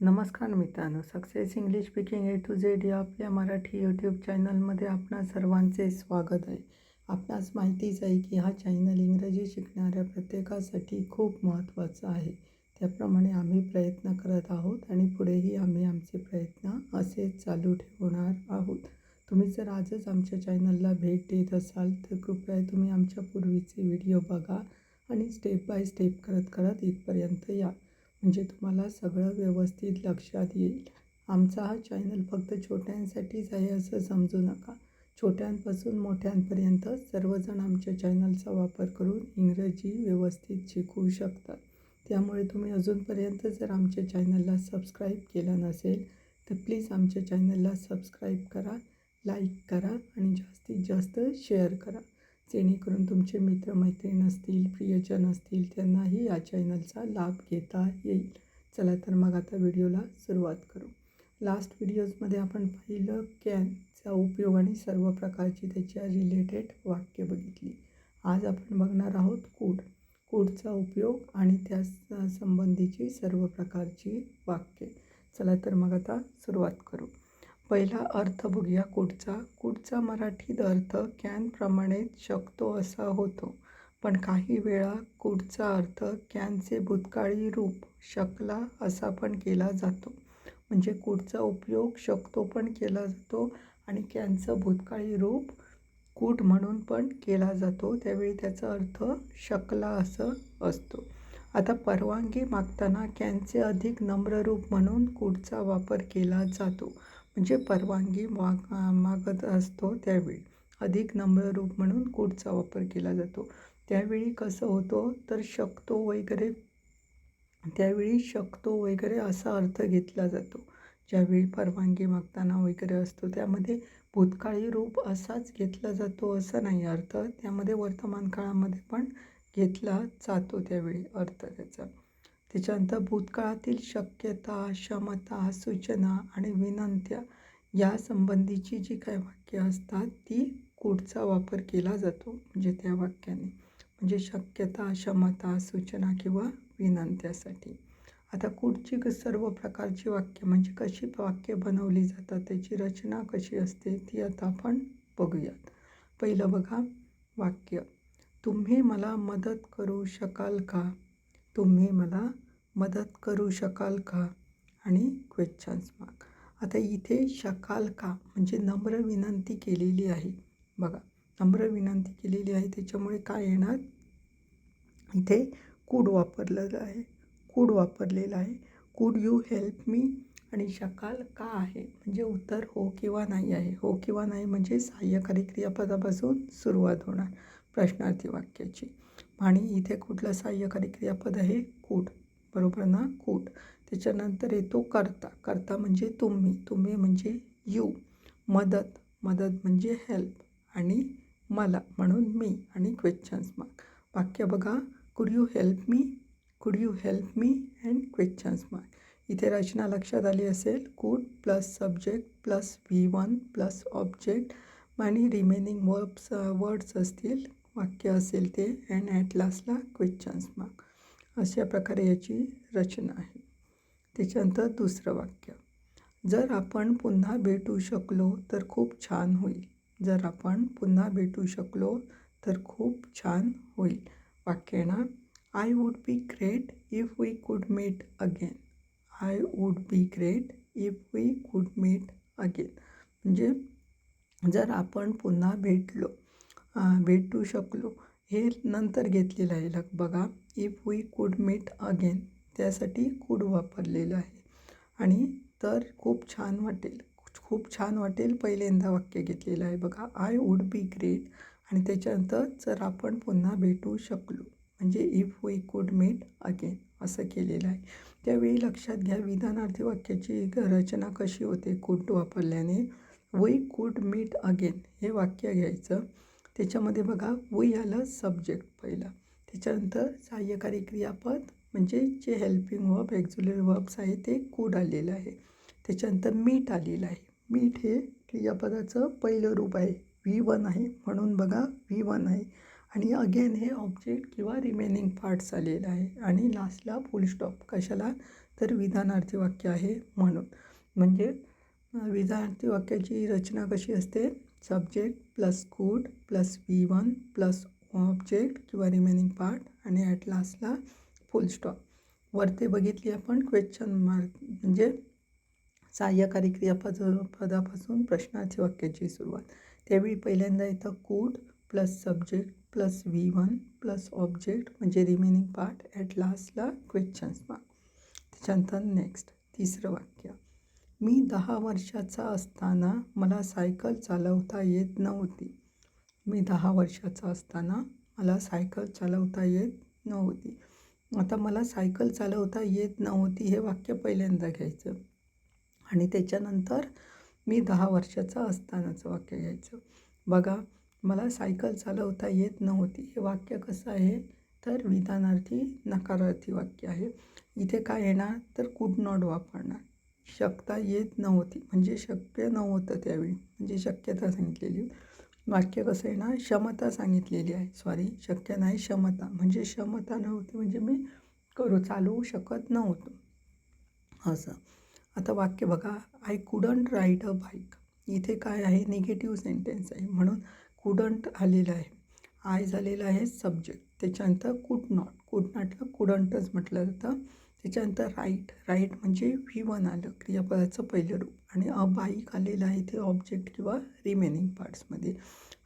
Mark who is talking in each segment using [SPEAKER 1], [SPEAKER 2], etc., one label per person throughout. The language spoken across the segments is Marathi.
[SPEAKER 1] नमस्कार मित्रांनो, success English speaking A to Z या आपल्या मराठी यूट्यूब चॅनलमध्ये आपणा सर्वांचे स्वागत आहे. आपणास माहितीच आहे की हा चॅनल इंग्रजी शिकणाऱ्या प्रत्येकासाठी खूप महत्त्वाचा आहे. त्याप्रमाणे आम्ही प्रयत्न करत आहोत आणि पुढेही आम्ही आमचे प्रयत्न असेच चालू ठेवणार आहोत. तुम्ही जर आजच आमच्या चॅनलला भेट देत असाल तर कृपया तुम्ही आमच्या पूर्वीचे व्हिडिओ बघा आणि स्टेप बाय स्टेप करत करत इथपर्यंत या. म्हणजे तुम्हाला सगळं व्यवस्थित लक्षात येईल. आमचा हा चॅनल फक्त छोट्यांसाठीच आहे असं समजू नका. छोट्यांपासून मोठ्यांपर्यंत सर्वजण आमच्या चॅनलचा वापर करून इंग्रजी व्यवस्थित शिकू शकतात. त्यामुळे तुम्ही अजूनपर्यंत जर आमच्या चॅनलला सबस्क्राईब केलं नसेल तर प्लीज आमच्या चॅनलला सबस्क्राईब करा, लाईक करा आणि जास्तीत जास्त शेअर करा. जेणेकरून तुमचे मित्रमैत्रीण असतील, प्रियजन असतील त्यांनाही या चॅनलचा लाभ घेता येईल. चला तर मग आता व्हिडिओला सुरुवात करू. लास्ट व्हिडिओजमध्ये आपण पाहिलं कॅनचा उपयोग आणि सर्व प्रकारची त्याच्या रिलेटेड वाक्य बघितली. आज आपण बघणार आहोत कूडचा उपयोग आणि त्या संबंधीची सर्व प्रकारची वाक्ये. चला तर मग आता सुरुवात करू. पहिला अर्थ बघूया कूडचा मराठीत अर्थ कॅनप्रमाणेच शकतो असा होतो. पण काही वेळा कूडचा अर्थ कॅनचे भूतकाळी रूप शकला असा पण केला जातो. म्हणजे कूडचा उपयोग शकतो पण केला जातो आणि कॅनचं भूतकाळी रूप कूड म्हणून पण केला जातो. त्यावेळी त्याचा अर्थ शकला असं असतो. आता परवानगी मागताना कॅनचे अधिक नम्र रूप म्हणून कूडचा वापर केला जातो. म्हणजे परवानगी मागत असतो त्यावेळी अधिक नम्र रूप म्हणून कूडचा वापर केला जातो. त्यावेळी कसं होतं तर शकतो वगैरे असा अर्थ घेतला जातो. ज्यावेळी परवानगी मागताना वगैरे असतो त्यामध्ये भूतकाळी रूप असाच घेतला जातो असं नाही अर्थ. त्यामध्ये वर्तमान काळामध्ये पण घेतला जातो त्यावेळी अर्थ त्याचा. त्याच्यानंतर भूतकाळातील शक्यता, क्षमता, सूचना आणि विनंत्या या संबंधीची जी काही वाक्य असतात ती कूडचा वापर केला जातो. म्हणजे त्या वाक्याने म्हणजे शक्यता, क्षमता, सूचना किंवा विनंत्यासाठी. आता कूडची सर्व प्रकारची वाक्य म्हणजे कशी वाक्य बनवली जातात, त्याची रचना कशी असते ती आता आपण बघूयात. पहिलं बघा वाक्य, तुम्ही मला मदत करू शकाल का? तुम्ही मला मदत करू शकाल का? आणि क्वेश्चन्स मार्क. आता इथे शकाल का म्हणजे नम्र विनंती केलेली आहे. बघा नम्र विनंती केलेली आहे त्याच्यामुळे काय येणार इथे कूड वापरलेलं आहे. कूड यू हेल्प मी आणि शकाल का आहे म्हणजे उत्तर हो किंवा नाही आहे. हो किंवा नाही म्हणजे सहाय्यकारी क्रियापदापासून सुरुवात होणार प्रश्नार्थी वाक्याची. आणि इथे कुठलं सहाय्यकारी क्रियापद आहे? कूड. बरोबर ना? कूड. त्याच्यानंतर येतो कर्ता म्हणजे तुम्ही म्हणजे यू. मदत म्हणजे हेल्प आणि मला म्हणून मी आणि क्वेश्चन्स मार्क. वाक्य बघा, could you help me and questions mark. इथे रचना लक्षात आली असेल. Could plus subject plus V1 plus object आणि रिमेनिंग वर्ड्स असतील, वाक्य असेल ते अँड ॲट लास्टला क्वेश्चन्स मार्क. अशा प्रकारे याची रचना आहे. त्याच्यानंतर दुसरं वाक्य, जर आपण पुन्हा भेटू शकलो तर खूप छान होईल. जर आपण पुन्हा भेटू शकलो तर खूप छान होईल. वाक्य ना, I would be great if we could meet again. I would be great if we could meet again. म्हणजे जर आपण पुन्हा भेटू शकलो, हे नंतर घेतलेलं आहे बघा. If we could meet again त्यासाठी कुड वापरलेलं आहे. आणि तर खूप छान वाटेल पहिल्यांदा वाक्य घेतलेलं आहे बघा. आय वूड बी ग्रेट आणि त्याच्यानंतर जर आपण पुन्हा भेटू शकलो म्हणजे if we could meet again असं केलेलं आहे. त्यावेळी लक्षात घ्या विधानार्थी वाक्याची रचना कशी होते कुड वापरल्याने. वी कुड मीट अगेन हे वाक्य घ्यायचं. त्याच्यामध्ये बघा वी आलं सब्जेक्ट पहिला, त्याच्यानंतर सहाय्यकारी क्रियापद म्हणजे जे हेल्पिंग वर्ब एक्झिलरी वर्ब्स आहे ते कूड आलेलं आहे. त्याच्यानंतर मीट आलेलं आहे. मीट हे क्रियापदाचं पहिलं रूप आहे. V1 आहे म्हणून बघा V1 आहे आणि अगेन हे ऑब्जेक्ट किंवा रिमेनिंग पार्ट्स आलेलं आहे आणि लास्टला फुल स्टॉप कशाला तर विधानार्थी वाक्य आहे म्हणून. म्हणजे विधानार्थी वाक्याची रचना कशी असते, subject plus could plus V1 plus object किंवा रिमेनिंग पार्ट आणि ॲट लास्टला फुल स्टॉप. वरती बघितली आपण क्वेश्चन मार्क म्हणजे सहाय्यकारी क्रियापदापासून प्रश्नार्थी वाक्याची सुरुवात. त्यावेळी पहिल्यांदा येतं कुड plus subject plus V1 plus object म्हणजे रिमेनिंग पार्ट ॲट लास्टला क्वेश्चन्स मार्क. त्याच्यानंतर नेक्स्ट तिसरं वाक्य, मी 10 वर्षाचा असताना मला सायकल चालवता येत नव्हती. मी 10 वर्षाचा असताना मला सायकल चालवता येत नव्हती. आता मला सायकल चालवता येत नव्हती हे वाक्य पहिल्यांदा घ्यायचं आणि त्याच्यानंतर मी 10 वर्षाचा असतानाचं वाक्य घ्यायचं. बघा, मला सायकल चालवता येत नव्हती हे वाक्य कसं आहे तर विधानार्थी नकारार्थी वाक्य आहे. इथे काय येणार तर कुड नॉट वापरणार. शकता येत नव्हती म्हणजे शक्य नव्हतं त्यावेळी म्हणजे शक्यता सांगितलेली. वाक्य कसं येणार क्षमता सांगितलेली आहे, सॉरी शक्य नाही क्षमता म्हणजे क्षमता नव्हती म्हणजे मी चालवू शकत नव्हतो असं. आता वाक्य बघा, I couldn't ride a bike. इथे काय आहे निगेटिव्ह सेंटेन्स आहे म्हणून कुडंट आलेलं आहे. आय झालेलं आहे सब्जेक्ट, त्याच्यानंतर कुड नॉटला कुडंटच म्हटलं जातं. त्याच्यानंतर राईट म्हणजे V1 आलं क्रियापदाचं पहिलं रूप आणि अ बाईक आलेलं आहे ते ऑब्जेक्ट किंवा रिमेनिंग पार्ट्समध्ये.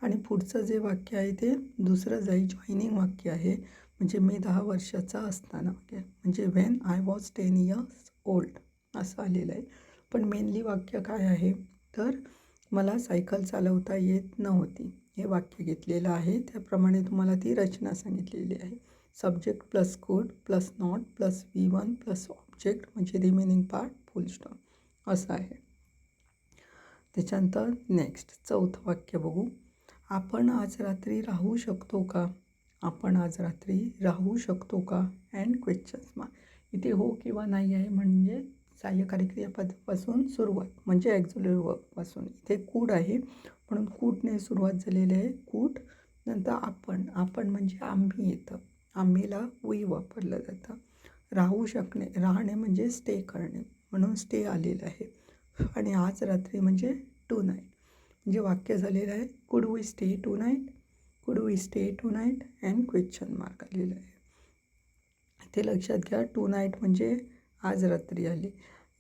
[SPEAKER 1] आणि पुढचं जे वाक्य आहे ते दुसरं जॉईनिंग वाक्य आहे म्हणजे मी 10 वर्षाचा असताना वाक्य म्हणजे when I was 10 years old असं आलेलं आहे. पण मेनली वाक्य काय आहे तर मला सायकल चालवता येत नव्हती हे वाक्य घेतलेलं आहे. त्याप्रमाणे तुम्हाला ती रचना सांगितलेली आहे. Subject plus could plus not plus V1 plus object म्हणजे रिमेनिंग पार्ट फुल स्टॉप असं आहे. त्याच्यानंतर नेक्स्ट चौथं वाक्य बघू, आपण आज रात्री राहू शकतो का. आपण आज रात्री राहू शकतो का अँड क्वेश्चन्स मार्क. इथे हो किंवा नाही आहे म्हणजे सहाय्यकारी क्रियापदापासून सुरुवात म्हणजे ॲक्झिलरी वर्बपासून. इथे कूड आहे म्हणून कूडने सुरुवात झालेली आहे. कूड नंतर आपण म्हणजे आम्ही येतं, आम्हीला वी वापरलं जातं. राहू शकणे राहणे म्हणजे स्टे करणे म्हणून स्टे आलेलं आहे. आणि आज रात्री म्हणजे टू नाईट म्हणजे वाक्य झालेलं आहे could we stay tonight, could we stay tonight and question mark आलेलं आहे. इथे लक्षात घ्या टू नाईट म्हणजे आज रात्री आली.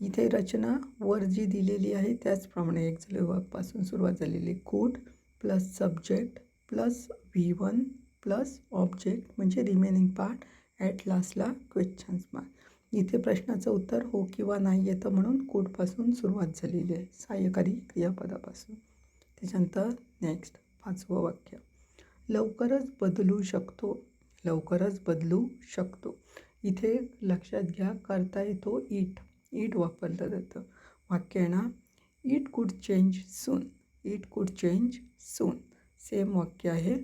[SPEAKER 1] इथे रचना वर जी दिलेली आहे त्याचप्रमाणे एक्झिलरी वर्बपासून सुरुवात झालेली. कुड plus subject plus V1 plus object म्हणजे रिमेनिंग पार्ट ॲट लास्टला क्वेश्चन्स मार्क. इथे प्रश्नाचं उत्तर हो किंवा नाही येतं म्हणून कुडपासून सुरुवात झालेली आहे सहाय्यकारी क्रियापदापासून. त्याच्यानंतर नेक्स्ट पाचवं वाक्य, लवकरच बदलू शकतो. लवकरच बदलू शकतो. इथे लक्षात घ्या करता येतो इट वापरलं जातं. वाक्य आहे ना इट कुड चेंज सून, इट कुड चेंज सून सेम वाक्य आहे.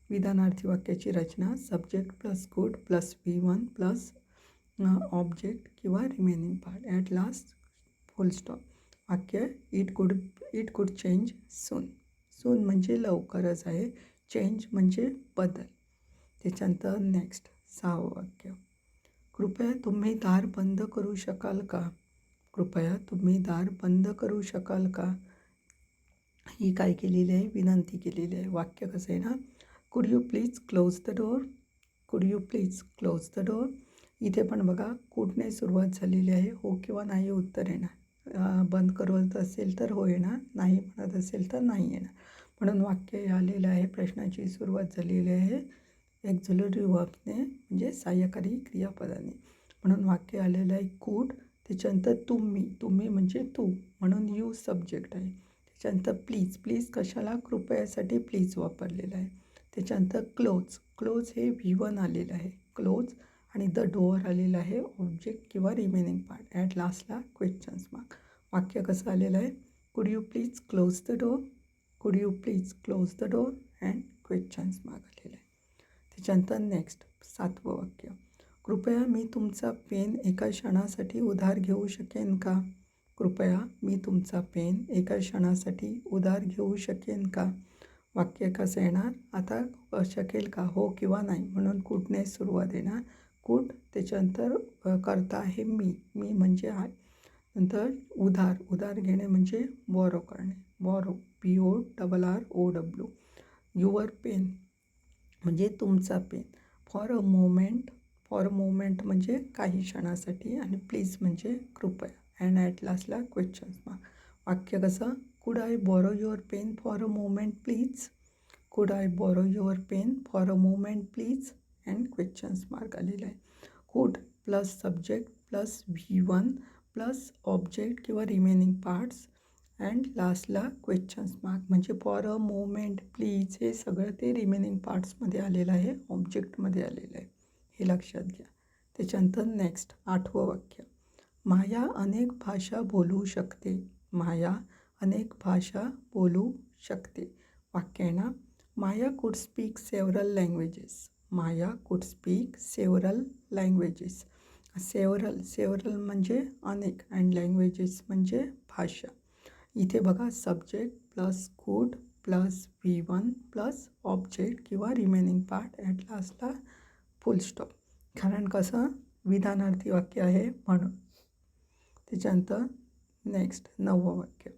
[SPEAKER 1] विधानार्थी वाक्याची रचना subject plus could plus V1 plus object किंवा remaining part at last full stop. वाक्य इट कुड चेंज सून. सून म्हणजे लवकरच आहे, चेंज म्हणजे बदल. त्याच्यानंतर नेक्स्ट सहावं वाक्य, कृपया तुम्ही दार बंद करू शकाल का. कृपया तुम्ही दार बंद करू शकाल का. ही काय केलेली आहे विनंती केलेली आहे. वाक्य कसं आहे ना could you please close the door, could you please close the door. इथे पण बघा कुडने सुरुवात झालेली आहे. हो किंवा नाही उत्तर येणार. बंद करत असेल तर हो येणार, नाही म्हणत असेल तर नाही येणार. म्हणून वाक्य आलेलं आहे प्रश्नाची सुरुवात झालेली आहे ॲक्झिलरी वर्बने म्हणजे सहाय्यकारी क्रियापदाने. म्हणून वाक्य आलेलं आहे कुड, त्याच्यानंतर तुम्ही म्हणजे तू म्हणून यू सब्जेक्ट आहे. त्याच्यानंतर प्लीज कशाला कृपयासाठी प्लीज वापरलेलं आहे. त्याच्यानंतर क्लोज हे V1 आलेलं आहे क्लोज आणि द डोअर आलेलं आहे ऑब्जेक्ट किंवा रिमेनिंग पार्ट ॲट लास्टला क्वेश्चन्स मार्क. वाक्य कसं आलेलं आहे could you please close the door, could you please close the door and questions mark आलेलं आहे. त्याच्यानंतर नेक्स्ट सातवं वाक्य, कृपया मी तुमचा पेन एका क्षणासाठी उधार घेऊ शकेन का. कृपया मी तुमचा पेन एका क्षणासाठी उधार घेऊ शकेन का. वाक्य कसं येणार आता शकेल का हो किंवा नाही म्हणून कुडने सुरुवात येणार. कुड त्याच्यानंतर कर्ता आहे मी म्हणजे आहे. नंतर उधार घेणे म्हणजे बॉरो करणे. Borrow BORROW. युअर पेन म्हणजे तुमचा पेन. फॉर अ मोमेंट म्हणजे काही क्षणासाठी आणि प्लीज म्हणजे कृपया अँड ॲट लास्टला क्वेश्चन्स मार्क. वाक्य कसं could I borrow your pen for a moment please. Could I borrow your pen for a moment please and questions mark आलेला आहे. Could plus subject plus V1 plus object किंवा रिमेनिंग पार्ट्स अँड लास्टला क्वेश्चन्स मार्क म्हणजे फॉर अ मोमेंट प्लीज हे सगळं ते रिमेनिंग पार्ट्समध्ये आलेलं आहे, ऑब्जेक्टमध्ये आलेलं आहे. हे लक्षात घ्या. त्याच्यानंतर नेक्स्ट 8वं वाक्य. माया अनेक भाषा बोलू शकते. माया अनेक भाषा बोलू शकते. वाक्य आहे ना माया कुड स्पीक सेव्हरल लँग्वेजेस. माया कुड स्पीक सेव्हरल लँग्वेजेस. सेव्हरल म्हणजे अनेक अँड लँग्वेजेस म्हणजे भाषा. इथे बघा subject plus could plus V1 plus object किंवा रिमेनिंग पार्ट ॲट लास्टला फुल स्टॉप. कारण कसं विधानार्थी वाक्य आहे म्हणून. त्याच्यानंतर नेक्स्ट 9वं वाक्य.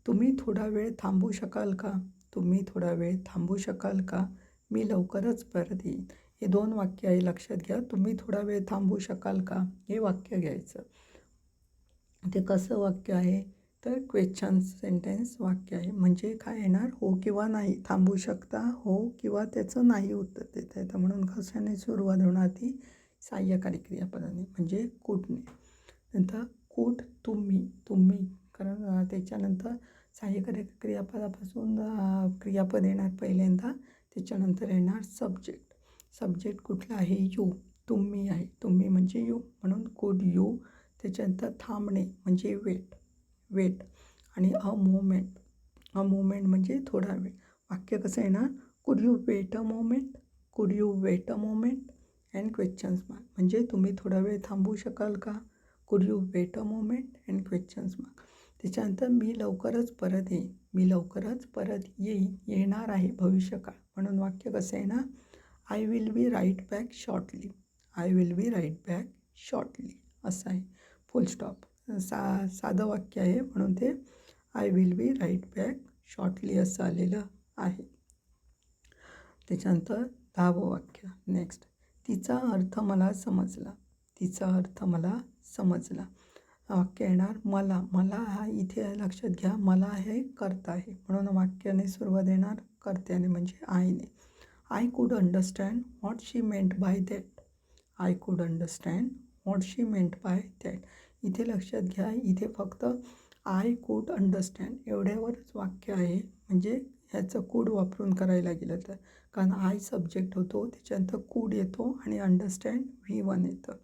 [SPEAKER 1] तुम्ही थोडा वेळ थांबू शकाल का. तुम्ही थोडा वेळ थांबू शकाल का. मी लवकरच परत येईन. हे 2 वाक्य आहे लक्षात घ्या. तुम्ही थोडा वेळ थांबू शकाल का हे वाक्य घ्यायचं. ते कसं वाक्य आहे तर क्वेश्चन सेंटेन्स वाक्य आहे. म्हणजे काय येणार हो किंवा नाही. थांबू शकता हो किंवा त्याचं नाही उत्तर देता येतं. म्हणून कशाने सुरुवात होणार ती सहाय्यकारी क्रियापदाने म्हणजे कुडने. नंतर कुड तुम्ही कारण त्याच्यानंतर सहाय्यकारी क्रियापदापासून क्रियापद येणार पहिल्यांदा. त्याच्यानंतर येणार सब्जेक्ट कुठला आहे यू. तुम्ही आहे. तुम्ही म्हणजे यू म्हणून कुड यू. त्याच्यानंतर थांबणे म्हणजे वेट आणि अ मोमेंट म्हणजे थोडा वेळ. वाक्य कसं येणार कुड you weight a moment and questions mark म्हणजे तुम्ही थोडा वेळ थांबू शकाल का. कुड you weight a moment and questions mark. त्याच्यानंतर मी लवकरच परत येईन. येणार आहे भविष्यकाळ म्हणून वाक्य कसं येणार I will be right back shortly असं आहे. Full stop. साधं वाक्य आहे म्हणून ते I will be right back shortly असं आलेलं आहे. त्याच्यानंतर 10वं वाक्य नेक्स्ट. तिचा अर्थ मला समजला. वाक्य येणार मला हा इथे लक्षात घ्या मला हे कर्ता आहे म्हणून वाक्याने सुरुवात येणार कर्त्याने म्हणजे आयने. I could understand what she meant by that. इथे लक्षात घ्या इथे फक्त आय कुड अंडरस्टँड एवढ्यावरच वाक्य आहे. म्हणजे ह्याचं कुड वापरून करायला गेलं तर कारण आय सब्जेक्ट होतो त्याच्यानंतर कुड येतो आणि अंडरस्टँड V1 येतं.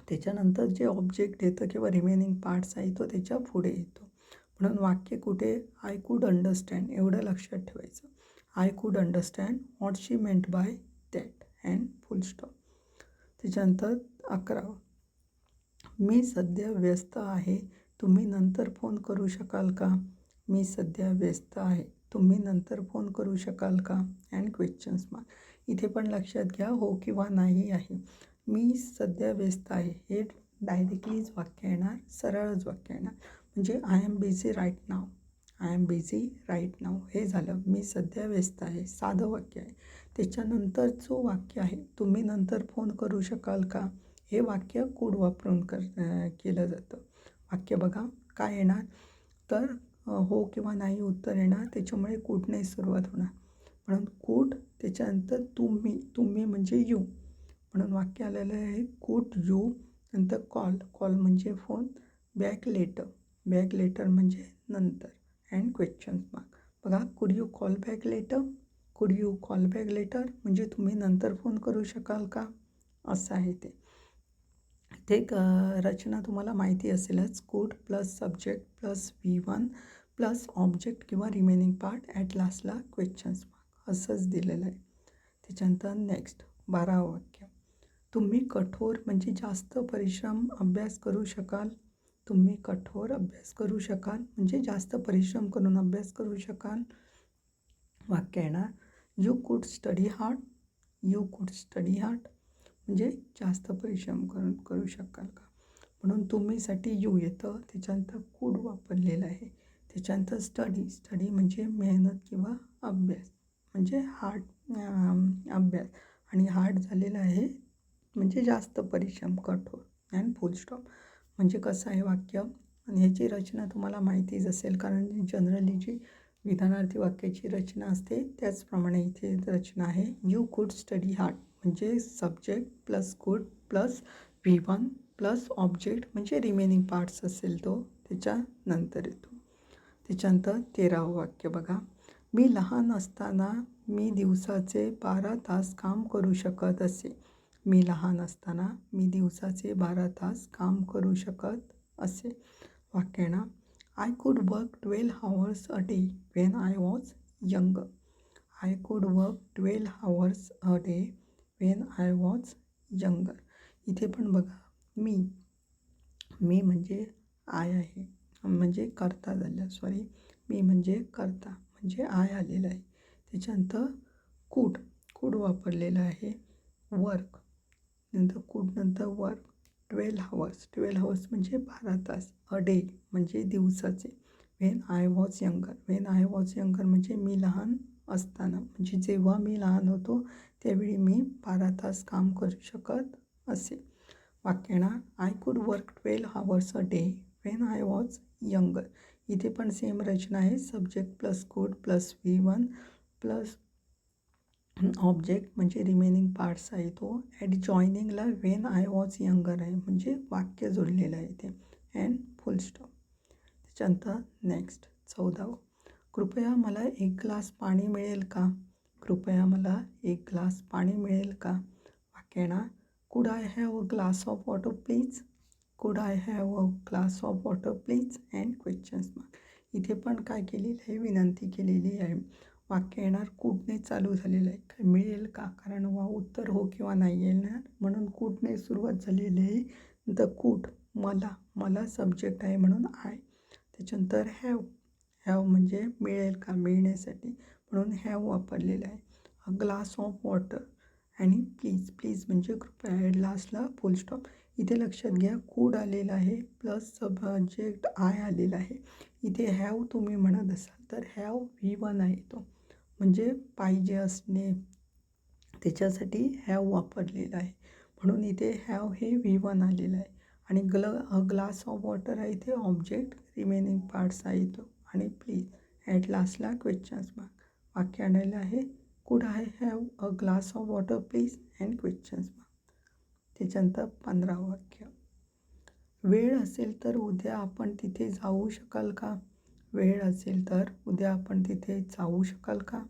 [SPEAKER 1] त्याच्यानंतर जे ऑब्जेक्ट येतं किंवा रिमेनिंग पार्ट्स आहे तो त्याच्या पुढे येतो. म्हणून वाक्य कुठे आय कुड अंडरस्टँड एवढं लक्षात ठेवायचं. I could understand what she meant by that and full stop. त्याच्यानंतर 11वं. मी सध्या व्यस्त आहे. तुम्ही नंतर फोन करू शकाल का. मी सध्या व्यस्त आहे. तुम्ही नंतर फोन करू शकाल का अँड क्वेश्चन्स मार्क. इथे पण लक्षात घ्या हो किंवा नाही आहे. मी सध्या व्यस्त आहे हे डायरेक्टलीच वाक्य येणार सरळच वाक्य येणार. म्हणजे आय एम बिझी राईट नाव हे झालं. मी सध्या व्यस्त आहे साधं वाक्य आहे. त्याच्यानंतर जो वाक्य आहे तुम्ही नंतर फोन करू शकाल का हे वाक्य कुड वापरून केलं जातं. वाक्य बघा काय येणार तर हो किंवा नाही उत्तर येणार त्याच्यामुळे कुडने सुरुवात होणार. म्हणून कुड त्याच्यानंतर तुम्ही म्हणजे यू म्हणून वाक्य आलेलं आहे कुड यू. नंतर कॉल म्हणजे फोन. बॅक लेटर म्हणजे नंतर अँड क्वेश्चन्स मार्क. बघा could you call back letter म्हणजे तुम्ही नंतर फोन करू शकाल का असं आहे ते. ते रचना तुम्हाला माहिती असेलच. कुड plus subject plus V1 plus object किंवा रिमेनिंग पार्ट ॲट लास्टला क्वेश्चन्स मार्क असंच दिलेलं आहे. त्याच्यानंतर नेक्स्ट 12वं वाक्य. तुम्ही कठोर म्हणजे जास्त परिश्रम अभ्यास करू शकाल. तुम्ही कठोर अभ्यास करू शकाल म्हणजे जास्त परिश्रम करून अभ्यास करू शकाल. वाक्य येणार, यू कुड स्टडी हार्ड. यू कुड स्टडी हार्ड म्हणजे जास्त परिश्रम करू शकाल का. म्हणून तुम्हीसाठी यू येतं, त्याच्यानंतर कुड वापरलेलं आहे. त्याच्यानंतर स्टडी. स्टडी म्हणजे मेहनत किंवा अभ्यास, म्हणजे अभ्यास. आणि हार्ड झालेलं आहे म्हणजे जास्त परिश्रम, कठोर. And full stop. म्हणजे कसं आहे वाक्य, आणि ह्याची रचना तुम्हाला माहितीच असेल, कारण जनरली जी विधानार्थी वाक्याची रचना असते त्याचप्रमाणे इथे रचना आहे. यू कुड स्टडी हार्ड म्हणजे subject plus could plus V1 plus object म्हणजे रिमेनिंग पार्ट्स असेल तो त्याच्यानंतर येतो. त्याच्यानंतर 13वं वाक्य बघा, मी लहान असताना मी दिवसाचे 12 तास काम करू शकत असे. मी लहान असताना मी दिवसाचे 12 तास काम करू शकत असे. वाक्य ना, I could work 12 hours a day when I was younger. I could work 12 hours a day when I was younger. इथे पण बघा, मी म्हणजे आय आहे, म्हणजे करता झालं, सॉरी. मी म्हणजे करता म्हणजे आय आलेलं आहे. त्याच्यानंतर कुड वापरलेलं आहे. वर्क नंतर कुड नंतर वर्क. 12 hours म्हणजे 12 तास. अ डे म्हणजे दिवसाचे. वेन आय वॉज यंगर म्हणजे मी लहान असताना, म्हणजे जेव्हा मी लहान होतो त्यावेळी मी 12 तास काम करू शकत असे. वाक्य येणार, I could work 12 hours a day when I was younger. इथे पण सेम रचना आहे. Subject plus could plus V1 plus object म्हणजे रिमेनिंग पार्ट्स आहे तो. ॲट जॉईनिंगला वेन आय वॉज यंगर आहे म्हणजे वाक्य जोडलेलं आहे ते. And full stop. त्याच्यानंतर नेक्स्ट 14वं, कृपया मला एक ग्लास पाणी मिळेल का. कृपया मला एक ग्लास पाणी मिळेल का. वाक्य ना, could I have a glass of water please. Could I have a glass of water please and questions mark. इथे पण काय केलेलं आहे, विनंती केलेली आहे. वाक्य येणार कुडने चालू झालेलं आहे. काय मिळेल का, कारण उत्तर हो किंवा नाही येणार, म्हणून कुडने सुरुवात झालेली आहे. नंतर कुड मला सब्जेक्ट आहे म्हणून आय. त्याच्यानंतर हॅव म्हणजे मिळेल का, मिळण्यासाठी, म्हणून हॅव वापरलेलं आहे. अ ग्लास ऑफ वॉटर आणि प्लीज म्हणजे कृपया. ॲट लास्टला फुल स्टॉप. इथे लक्षात घ्या, कुड आलेलं आहे प्लस सब्जेक्ट आय आलेला आहे. इथे हॅव तुम्ही म्हणत असाल तर हॅव V1 आहे तो, म्हणजे पाहिजे असणे, त्याच्यासाठी हॅव वापरलेलं आहे. म्हणून इथे हॅव हे V1 आलेलं आहे. आणि ग्लास ऑफ वॉटर आहे इथे ऑब्जेक्ट, रिमेनिंग पार्ट्स आहे तो, आणि प्लीज. ॲट लास्टला क्वेश्चन्स मार्क. वाक्य आलेलं आहे, could I have a glass of water please and questions mark. त्याच्यानंतर 15वं वाक्य, वेळ असेल तर उद्या आपण तिथे जाऊ शकाल का. वेळ असेल तर उद्या आपण तिथे जाऊ शकाल का.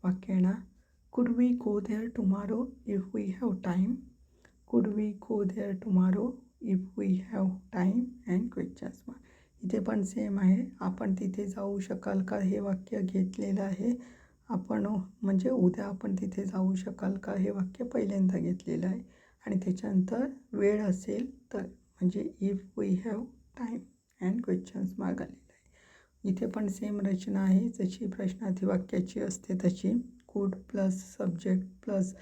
[SPEAKER 1] वाक्य ना, could we go there tomorrow if we have time. Could we go there tomorrow if we have time and questions mark. इथे पण सेम आहे. आपण तिथे जाऊ शकाल का हे वाक्य घेतलेलं आहे. आपण म्हणजे उद्या आपण तिथे जाऊ शकाल का हे वाक्य पहिल्यांदा घेतलेलं आहे. आणि त्याच्यानंतर वेळ असेल तर म्हणजे if we have time and questions mark आलेलं आहे. इथे पण सेम रचना आहे, जशी प्रश्नार्थी वाक्याची असते तशी. Could plus subject plus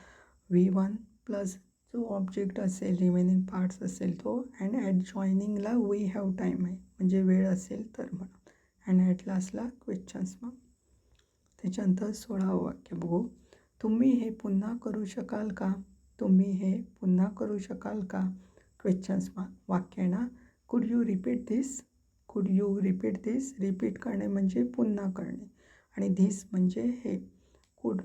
[SPEAKER 1] V1 plus जो ऑब्जेक्ट असेल, रिमेनिंग पार्ट्स असेल तो. अँड ॲट जॉईनिंगला वी हॅव टाईम आहे म्हणजे वेळ असेल तर म्हणून. अँड ॲट लास्टला क्वेश्चन्स मार्क. त्याच्यानंतर 16वं वाक्य बघू, तुम्ही हे पुन्हा करू शकाल का. तुम्ही हे पुन्हा करू शकाल का. Questions mark. वाक्य ना, कुड यू रिपीट दिस. कुड यू रिपीट दिस. रिपीट करणे म्हणजे पुन्हा करणे, आणि धिस म्हणजे हे. कुड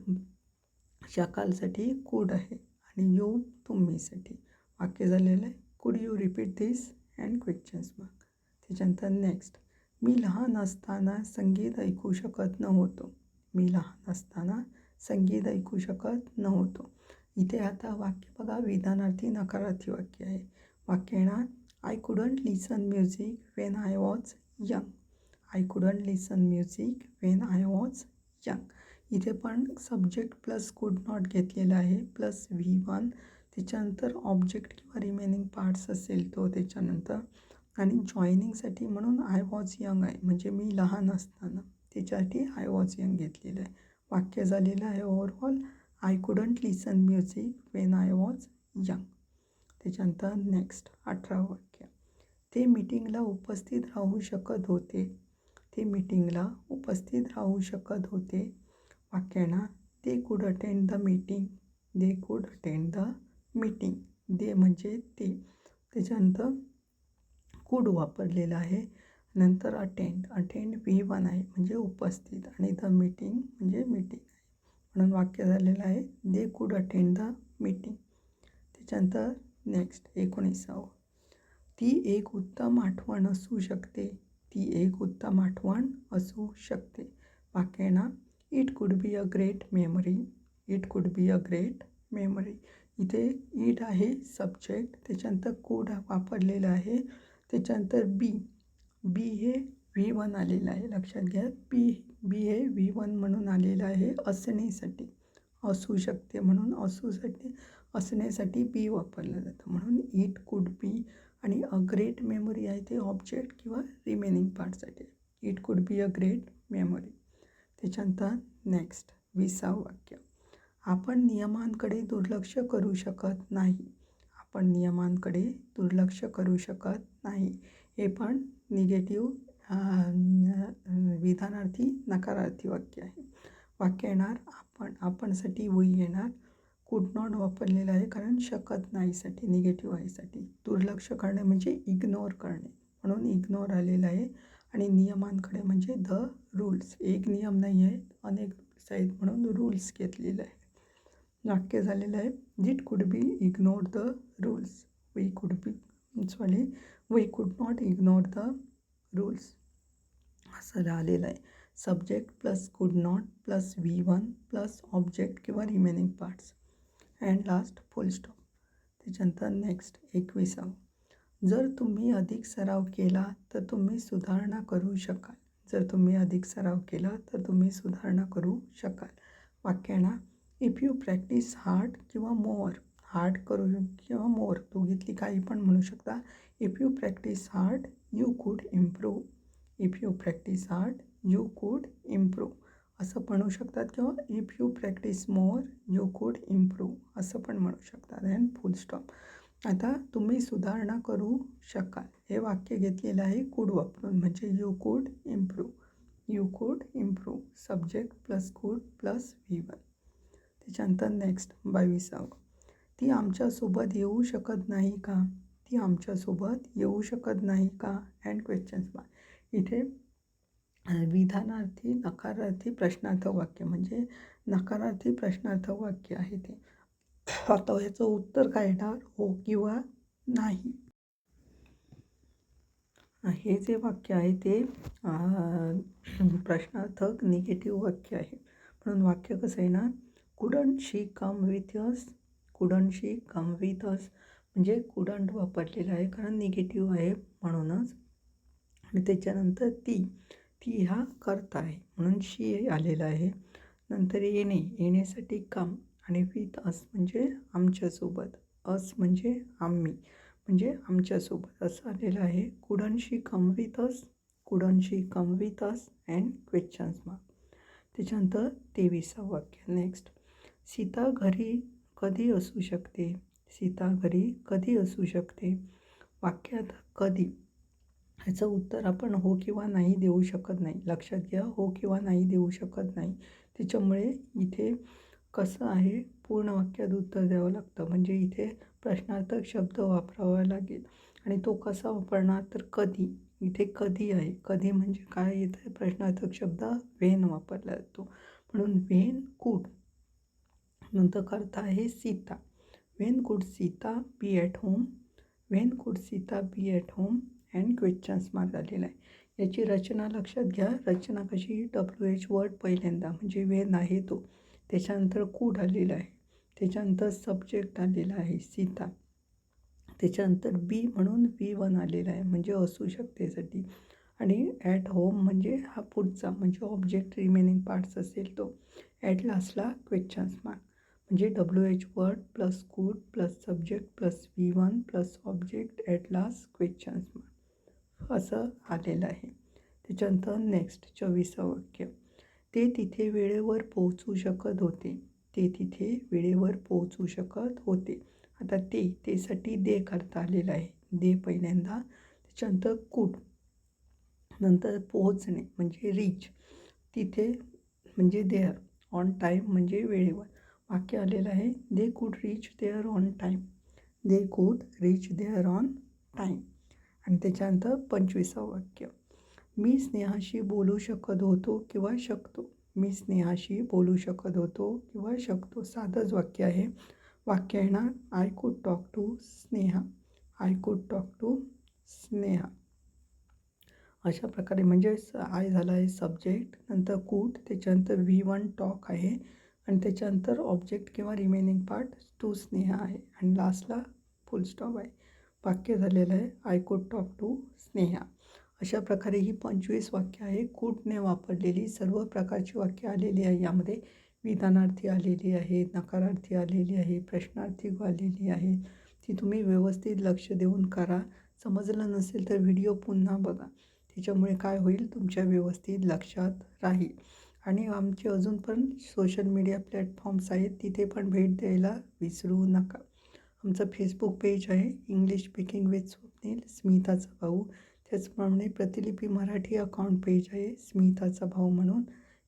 [SPEAKER 1] शकालसाठी कुड आहे, आणि यू तुम्हीसाठी. वाक्य झालेलं आहे, could you repeat this and questions mark. त्याच्यानंतर नेक्स्ट, मी लहान असताना संगीत ऐकू शकत नव्हतो. मी लहान असताना संगीत ऐकू शकत नव्हतो. इथे आता वाक्य बघा, विधानार्थी नकारार्थी वाक्य आहे. वाक्य येणार, I couldn't listen music Wien I was young. I couldn't listen music Wien I was young. इथे पण सब्जेक्ट प्लस कुड नॉट घेतलेला आहे प्लस V1. त्याच्यानंतर ऑब्जेक्ट किंवा रिमेनिंग पार्ट्स असेल तो त्याच्यानंतर. आणि जॉईनिंगसाठी म्हणून आय वॉज यंग आहे म्हणजे मी लहान असताना, त्याच्यासाठी आय वॉज यंग घेतलेलं आहे. वाक्य झालेलं आहे overall, I couldn't listen music Wien I was young. त्याच्यानंतर नेक्स्ट 18वं वाक्य, ते मीटिंगला उपस्थित राहू शकत होते. ते मीटिंगला उपस्थित राहू शकत होते. वाक्य आहे ना, they could attend the meeting. They could attend the meeting. दे म्हणजे ते. त्याच्यानंतर कुड वापरलेलं आहे. नंतर अटेंड. अटेंड V1 आहे म्हणजे उपस्थित, आणि द मीटिंग म्हणजे मीटिंग आहे. म्हणून वाक्य झालेलं आहे, दे कुड अटेंड द मीटिंग. त्याच्यानंतर नेक्स्ट 19वं, ती एक उत्तम आठवण असू शकते. ती एक उत्तम आठवण असू शकते. वाक्य आहे ना, it could be a great memory. It could be a great memory. इथे इट आहे सब्जेक्ट, त्याच्यानंतर कुड वापरलेलं आहे. त्याच्यानंतर बी. बी हे V1 आलेलं आहे, लक्षात घ्या. बी हे V1 म्हणून आलेलं आहे असण्यासाठी. असू शकते म्हणून असण्यासाठी बी वापरलं जातं. म्हणून इट कुड बी, आणि अ ग्रेट मेमरी आहे ते ऑब्जेक्ट किंवा रिमेनिंग पार्टसाठी. It could be a great memory. त्याच्यानंतर नेक्स्ट 20वं वाक्य, आपण नियमांकडे दुर्लक्ष करू शकत नाही. आपण नियमांकडे दुर्लक्ष करू शकत नाही. हे पण निगेटिव्ह विधानार्थी नकारार्थी वाक्य आहे. वाक्य येणार आपण. आपणसाठी वी येणार. कुड नॉट वापरलेलं आहे कारण शकत नाहीसाठी, निगेटिव्ह आहेसाठी. दुर्लक्ष करणे म्हणजे इग्नोर करणे, म्हणून इग्नोर आलेलं आहे. आणि नियमांकडे म्हणजे द रूल्स. एक नियम नाही आहे, अनेक रूल्स आहेत म्हणून रूल्स घेतलेलं आहे. वाक्य झालेलं आहे, it could be ignore the rules. We could not ignore the rules असं आलेलं आहे. Subject plus could not plus V1 plus object किंवा remaining parts, and last full stop. त्याच्यानंतर नेक्स्ट 21वं, जर तुम्ही अधिक सराव केला तर तुम्ही सुधारणा करू शकाल. जर तुम्ही अधिक सराव केला तर तुम्ही सुधारणा करू शकाल. वाक्य ना, इफ यू प्रॅक्टिस हार्ड किंवा मोर. हार्ड करू किंवा मोर दोघीतली काही पण म्हणू शकता. If you practise hard you could improve. If you practise hard you could improve असं म्हणू शकतात, किंवा if you practise more you could improve असं पण म्हणू शकतात. And full stop. आता तुम्ही सुधारणा करू शकाल हे वाक्य घेतलेलं आहे कुड वापरून, म्हणजे you could improve. You could improve. Subject plus could plus V1. त्याच्यानंतर नेक्स्ट 22वं, ती आमच्यासोबत येऊ शकत नाही का. ती आमच्यासोबत येऊ शकत नाही का. And questions mark. इथे विधानार्थी नकारार्थी प्रश्नार्थक वाक्य, म्हणजे नकारार्थी प्रश्नार्थक वाक्य आहे ते. आता ह्याचं उत्तर काय येणार, हो किंवा नाही. हे जे वाक्य आहे ते प्रश्नार्थक निगेटिव्ह वाक्य आहे. म्हणून वाक्य कसं आहे ना, couldn't she come with us. Couldn't she come with us म्हणजे कुडंट वापरलेलं आहे कारण निगेटिव्ह आहे म्हणूनच. आणि त्याच्यानंतर ती हा करता आहे म्हणून शी आलेला आहे. नंतर येण्यासाठी कम, आणि विथ अस म्हणजे आमच्यासोबत. अस म्हणजे आम्ही, म्हणजे आमच्यासोबत असं आलेलं आहे. Couldn't she come with us. Couldn't she come with us and questions mark. त्याच्यानंतर 23वं वाक्य नेक्स्ट, सीता घरी कधी असू शकते. सीता घरी कधी असू शकते. वाक्यात कधी ह्याचं उत्तर आपण हो किंवा नाही देऊ शकत नाही. लक्षात घ्या, हो किंवा नाही देऊ शकत नाही. त्याच्यामुळे इथे कसं आहे, पूर्ण वाक्यात उत्तर द्यावं लागतं. म्हणजे इथे प्रश्नार्थक शब्द वापरावा लागेल. आणि तो कसा वापरणार तर कधी. इथे कधी आहे. कधी म्हणजे काय येतं, प्रश्नार्थक शब्द व्हेन वापरला जातो. म्हणून व्हेन कुड. नंतर करता आहे Sita. When could Sita be at home. When could Sita be at home and questions mark आलेला आहे. याची रचना लक्षात घ्या. रचना कशी, WH वर्ड पहिल्यांदा म्हणजे व्हेन आहे तो. त्याच्यानंतर कुड आलेला आहे. त्याच्यानंतर सब्जेक्ट आलेला आहे सीता. त्याच्यानंतर बी म्हणून V1 आलेला आहे म्हणजे असू शकतेसाठी. आणि ॲट होम म्हणजे हा पुढचा म्हणजे ऑब्जेक्ट रिमेनिंग पार्ट्स असेल तो. ॲट लास्टला क्वेश्चन्स मार्क म्हणजे WH word plus could plus subject plus V1 plus object at last questions mark असं आलेलं आहे. त्याच्यानंतर नेक्स्ट 24वं वाक्य, ते तिथे वेळेवर पोहोचू शकत होते. ते तिथे वेळेवर पोहोचू शकत होते. आता तेसाठी दे करता आलेलं आहे. दे पहिल्यांदा, त्याच्यानंतर कुड, नंतर पोहोचणे म्हणजे रीच, तिथे म्हणजे देअर, ऑन टाईम म्हणजे वेळेवर. वाक्य आलेलं आहे, they could reach there on time. They could reach there on time. आणि त्याच्यानंतर 25वं वाक्य, मी स्नेहाशी बोलू शकत होतो किंवा शकतो. मी स्नेहाशी बोलू शकत होतो किंवा शकतो. साधंच वाक्य आहे. वाक्य येणार, I could talk to Sneha. I could talk to Sneha. अशा प्रकारे म्हणजे आय झाला आहे सब्जेक्ट, नंतर कुड, त्याच्यानंतर V1 टॉक आहे आणि त्याच्यानंतर ऑब्जेक्ट किंवा रिमेनिंग पार्ट टू स्नेहा आहे आणि लास्टला फुल स्टॉप आहे. वाक्य झालेलं आहे, I could talk to Sneha. अशा प्रकारे ही 25 वाक्य आहे. कुडने वापरलेली सर्व प्रकारची वाक्य आलेली आहे. यामध्ये विधानार्थी आलेली आहे, नकारार्थी आलेली आहे, प्रश्नार्थी आलेली आहे. ती तुम्ही व्यवस्थित लक्ष देऊन करा. समजलं नसेल तर व्हिडिओ पुन्हा बघा. त्याच्यामुळे काय होईल, तुमच्या व्यवस्थित लक्षात राहील. आणि आमचे अजून पण सोशल मीडिया प्लॅटफॉर्म्स आहेत, तिथे पण भेट द्यायला विसरू नका. आमचं फेसबुक पेज आहे इंग्लिश स्पीकिंग विथ स्वप्नील, स्मिताचा भाऊ. त्याचप्रमाणे प्रतिलिपी मराठी अकाउंट पेज आहे स्मिताचा भाऊ म्हणून.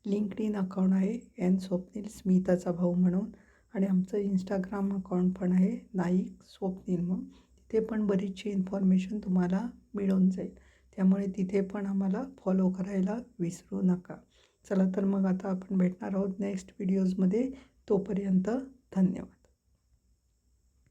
[SPEAKER 1] लिंक्डइन अकाउंट आहे एन स्वप्नील स्मिताचा भाऊ म्हणून. आणि आमचं इंस्टाग्राम अकाउंट पण आहे नाईक स्वप्नील म्हणून. तिथे पण बरीचशी इन्फॉर्मेशन तुम्हाला मिळून जाईल. त्यामुळे तिथे पण आम्हाला फॉलो करायला विसरू नका. चला तर मग आता आपण भेटणार आहोत नेक्स्ट व्हिडिओजमध्ये. तोपर्यंत धन्यवाद.